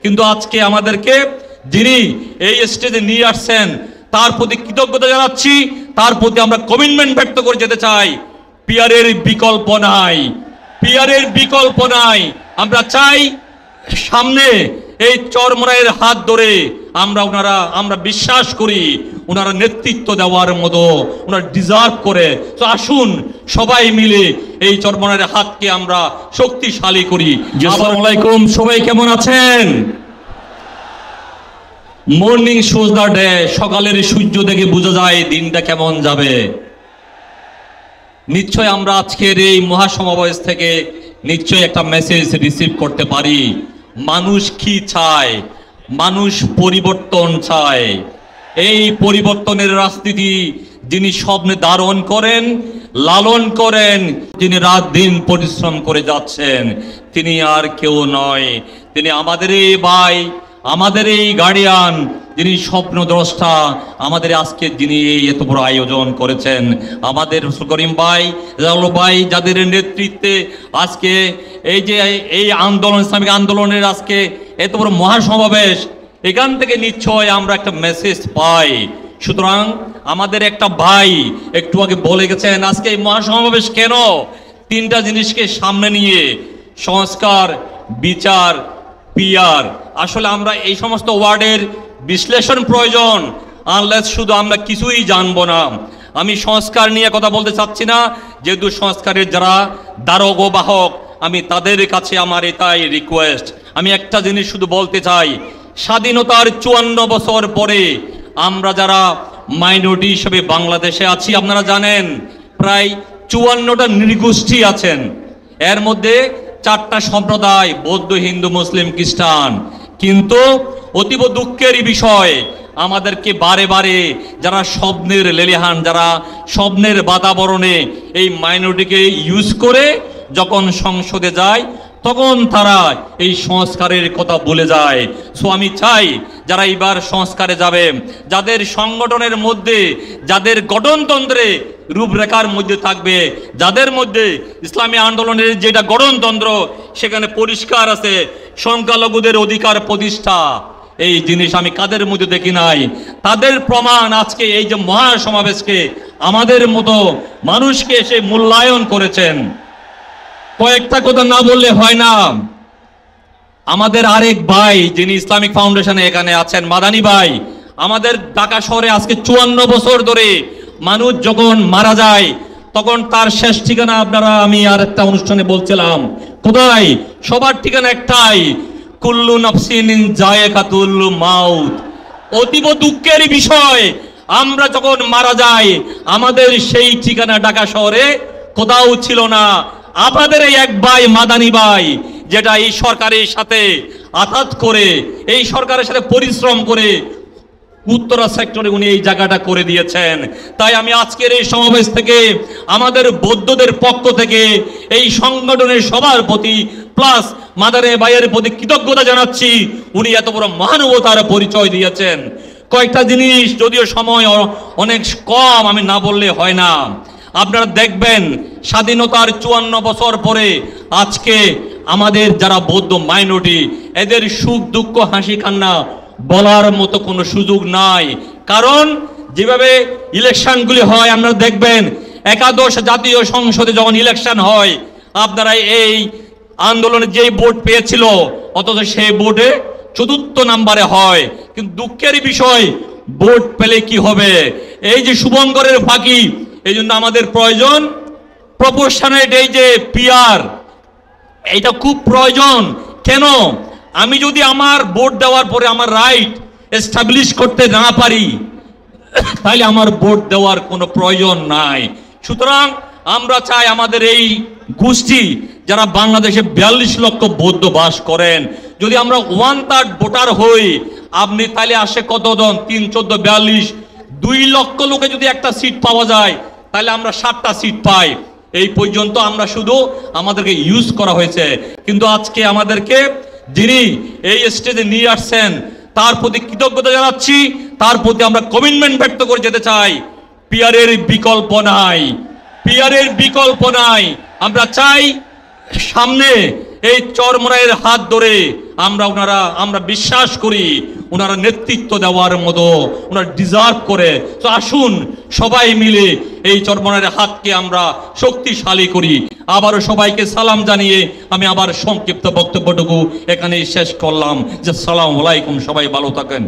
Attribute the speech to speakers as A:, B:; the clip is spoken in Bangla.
A: কিন্তু আজকে আমাদেরকে যিনি এই স্টেজে নিয়ে আসছেন তার প্রতি কৃতজ্ঞতা জানাচ্ছি, তার প্রতি আমরা কমিটমেন্ট ব্যক্ত করে যেতে চাই। পিয়ারের বিকল্প নাই, পিয়ারের বিকল্প নাই। আমরা চাই সামনে এই চরমোনাইয়ের হাত ধরে আমরা বিশ্বাস করি ওনারা নেতৃত্ব দেওয়ার মতো ওনারা ডিজার্ভ করে। তো আসুন সবাই মিলে এই চরমোনাইয়ের হাতকে আমরা শক্তিশালী করি। আসসালামু আলাইকুম, সবাই কেমন আছেন? মর্নিং শোজ দ্য ডে, সকালের সূর্য দেখে বোঝা যায় দিনটা কেমন যাবে। নিশ্চয় আমরা আজকের এই মহাসমাবেশ থেকে নিশ্চয় একটা মেসেজ রিসিভ করতে পারি। মানুষ কি চায়? মানুষ পরিবর্তন চায়। এই পরিবর্তনের রাজনীতি যিনি স্বপ্নে ধারণ করেন, লালন করেন, যিনি রাত দিন পরিশ্রম করে যাচ্ছেন, তিনি আর কেউ নয়, তিনি আমাদের এই ভাই, আমাদের এই গার্ডিয়ান, যিনি স্বপ্নদ্রষ্টা, আমাদের আজকে যিনি এত বড় আয়োজন করেছেন, আমাদের করিম ভাই, জালাল ভাই, যাদের নেতৃত্বে আজকে এই যে এই আন্দোলন, ইসলামিক আন্দোলনের আজকে এত বড় মহাসমাবেশ, এখান থেকে নিশ্চয় আমরা একটা মেসেজ পাই। সুতরাং আমাদের একটা ভাই একটু আগে বলে গেছেন আজকে এই মহাসমাবেশ কেন, তিনটা জিনিসকে সামনে নিয়ে, সংস্কার, বিচার, পিয়ার। আসলে আমরা এই সমস্ত ওয়ার্ডের বিশ্লেষণ প্রয়োজন, আনলেস শুধু আমরা কিছুই জানবো না। আমি সংস্কার নিয়ে কথা বলতে চাচ্ছি না, যেহেতু সংস্কারের যারা ধারক ও বাহক আমি তাদের কাছে আমার এটাই রিকোয়েস্ট। আমি একটা জিনিস শুধু বলতে চাই, স্বাধীনতার 54 বছর পরে আমরা যারা মাইনরিটি হিসেবে বাংলাদেশে আছি, আপনারা জানেন প্রায় 54টা নৃগোষ্ঠী আছেন। এর মধ্যে 4টা সম্প্রদায়, বৌদ্ধ, হিন্দু, মুসলিম, খ্রিস্টান। কিন্তু অতীব দুঃখেরই বিষয়, আমাদেরকে বারে বারে যারা স্বপ্নের লেলিহান, যারা স্বপ্নের বাতাবরণে এই মাইনরিটিকে ইউজ করে যখন সংসদে যায় তখন তারা এই সংস্কারের কথা ভুলে যায়। সো আমি চাই যারা এবার সংস্কারে যাবে, যাদের সংগঠনের মধ্যে, যাদের গঠনতন্ত্রে রূপরেখার মধ্যে থাকবে, যাদের মধ্যে ইসলামী আন্দোলনের যেটা গঠনতন্ত্র সেখানে পরিষ্কার আছে সংখ্যালঘুদের অধিকার প্রতিষ্ঠা, এই জিনিস আমি কাদের মধ্যে দেখি নাই, তাদের প্রমাণ আজকে এই যে মহাসমাবেশকে আমাদের মতো মানুষকে এসে মূল্যায়ন করেছেন। কয়েকটা কথা না বললে হয় না। আমাদের আরেক ভাই যিনি ইসলামিক ফাউন্ডেশনে এখানে আছেন, মাদানী ভাই, আমাদের ঢাকা শহরে আজকে 54 বছর ধরে মানুষ যখন মারা যায় তখন তার শেষ ঠিকানা আপনারা, আমি আর একটা অনুষ্ঠানে বলছিলাম, কোথায়? সবার ঠিকানা একটাই, কুল্লু নাফসিন যায়েকাতুল মাউত। অতীব দুঃখের বিষয়, আমরা যখন মারা যাই আমাদের সেই ঠিকানা ঢাকা শহরে কোথাও ছিল না। আপনাদের এই এক ভাই মাদানী ভাই, যেটা এই সরকারের সাথে আঘাত করে, এই সরকারের সাথে পরিশ্রম করে উত্তরা সেক্টরে উনি এই জায়গাটা করে দিয়েছেন। তাই আমি আজকের এই সমাবেশ থেকে আমাদের বৌদ্ধদের পক্ষ থেকে এই সংগঠনের সবার প্রতি প্লাস মাদানী ভাইয়ের প্রতি কৃতজ্ঞতা জানাচ্ছি। উনি এত বড় মহানুভবতার পরিচয় দিয়েছেন। কয়েকটা জিনিস, যদিও সময় অনেক কম, আমি না বললে হয় না। আপনারা দেখবেন স্বাধীনতার 54 বছর পরে আজকে আমাদের যারা বৌদ্ধ মাইনরিটি, এদের সুখ দুঃখ হাসি কান্না বলার মতো কোনো সুযোগ নাই। কারণ যেভাবে ইলেকশনগুলি হয় আপনারা দেখবেন, একাদশ জাতীয় সংসদে যখন ইলেকশন হয় আপনারা এই আন্দোলনে যেই ভোট পেয়েছিল অথচ সেই ভোটে 4র্থ নাম্বারে হয়। কিন্তু দুঃখের বিষয়, ভোট পেলে কি হবে? এই যে শুভঙ্করের ফাঁকি, এই জন্য আমাদের প্রয়োজন প্রপোর্শনেট, এই যে পিয়ার, এটা খুব প্রয়োজন। কেন? আমি যদি আমার ভোট দেওয়ার পরে আমার রাইট এস্টাবলিশ করতে না পারি তাহলে আমার ভোট দেওয়ার কোনো প্রয়োজন নাই। সুতরাং আমরা চাই আমাদের এই গোষ্ঠী যারা বাংলাদেশে 42 লক্ষ বৌদ্ধ বাস করেন, যদি আমরা 1/3 ভোটার হই, আপনি তাহলে আসে কতজন? 3, 14, 42, 2 লক্ষ লোকে যদি একটা সিট পাওয়া যায় তাহলে আমরা 7টা সিট পাই। এই পর্যন্ত আমরা শুধু আমাদেরকে ইউজ করা হয়েছে। কিন্তু আজকে আমাদেরকে যিনি এই স্টেজে নিয়ে আসছেন তার প্রতি কৃতজ্ঞতা জানাচ্ছি, তার প্রতি আমরা কমিটমেন্ট ব্যক্ত করে যেতে চাই। পিয়ারের বিকল্প নাই, পিয়ারের বিকল্প নাই। আমরা চাই সামনে এই চরমোনাইয়ের হাত ধরে আমরা বিশ্বাস করি ওনারা নেতৃত্ব দেওয়ার মতো ওনারা ডিজার্ভ করে। তো আসুন সবাই মিলে এই চরমোনাইয়ের হাতকে আমরা শক্তিশালী করি। আবারও সবাইকে সালাম জানিয়ে আমি আবার সংক্ষিপ্ত বক্তব্যটুকু এখানেই শেষ করলাম। যে আসসালামু আলাইকুম, সবাই ভালো থাকেন।